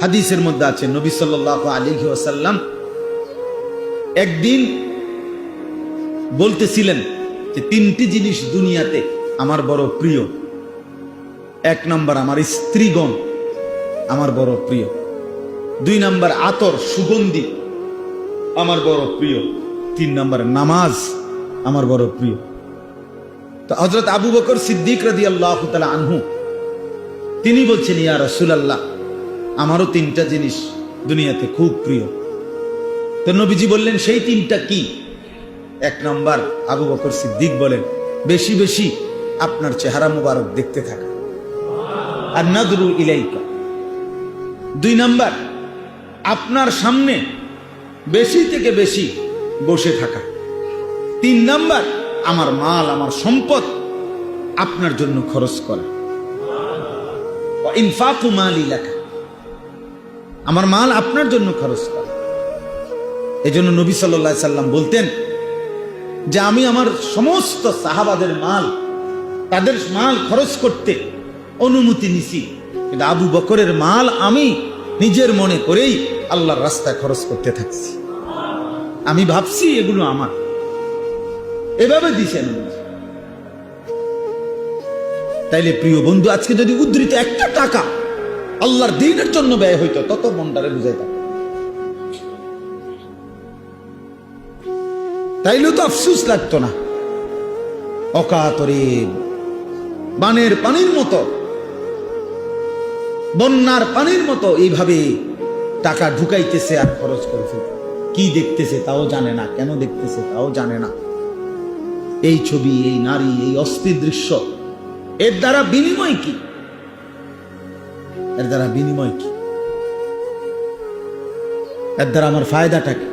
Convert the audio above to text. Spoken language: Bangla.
হাদিসের মধ্যে আছে নবী সাল্লাল্লাহু আলাইহি ওয়াসাল্লাম একদিন বলতেছিলেন যে তিনটি জিনিস দুনিয়াতে আমার বড় প্রিয়। এক নম্বর আমার স্ত্রীগণ আমার বড় প্রিয়, দুই নম্বর আতর সুগন্ধি আমার বড় প্রিয়, তিন নম্বর নামাজ আমার বড় প্রিয়। তো হযরত আবু বকর সিদ্দিক রাদিয়াল্লাহু তাআলা আনহু তিনি বলছেন, ইয়া রাসূলুল্লাহ, আমারও তিনটা জিনিস দুনিয়াতে খুব প্রিয়। তো নবীজি বললেন, সেই তিনটা কি? এক নম্বর আবু বকর সিদ্দিক বলেন, বেশি বেশি আপনার চেহারা মুবারক দেখতে থাকা, আর নাদরু ইলাইকা। দুই নম্বর আপনার সামনে বেশি থেকে বেশি বসে থাকা। তিন নম্বর আমার মাল আমার সম্পদ আপনার জন্য খরচ করা। ওয়া ইনফাকু মালি লাকা, আমার মাল আপনার জন্য খরচ করা। এজন্য নবী সাল্লাল্লাহু আলাইহি সাল্লাম বলতেন যে আমি আমার সমস্ত সাহাবাদের মাল, তাদের মাল খরচ করতে অনুমতি নিছি, কিন্তু আবু বকরের মাল আমি নিজের মনে করেই আল্লাহর রাস্তায় খরচ করতে থাকছি। আমি ভাবছি এগুলো আমার, এভাবে দিছেন। তাইলে প্রিয় বন্ধু, আজকে যদি উদ্ধৃত একটা টাকা আল্লাহর দ্বীনের জন্য ব্যয় হইতো, তত মনটারে বুঝাইতাম, তাইলেও তো আফসোস লাগতো না। অকাতরে বানের পানির মতো, বন্যার পানির মতো এইভাবে টাকা ঢুকাইতেছে আর খরচ করছে। কি দেখতেছে তাও জানে না, কেন দেখতেছে তাও জানে না। এই ছবি, এই নারী, এই অস্থির দৃশ্য, এর দ্বারা বিনিময় কি? এর দ্বারা বিনিময় কি? এর দ্বারা আমার ফায়দাটা কি?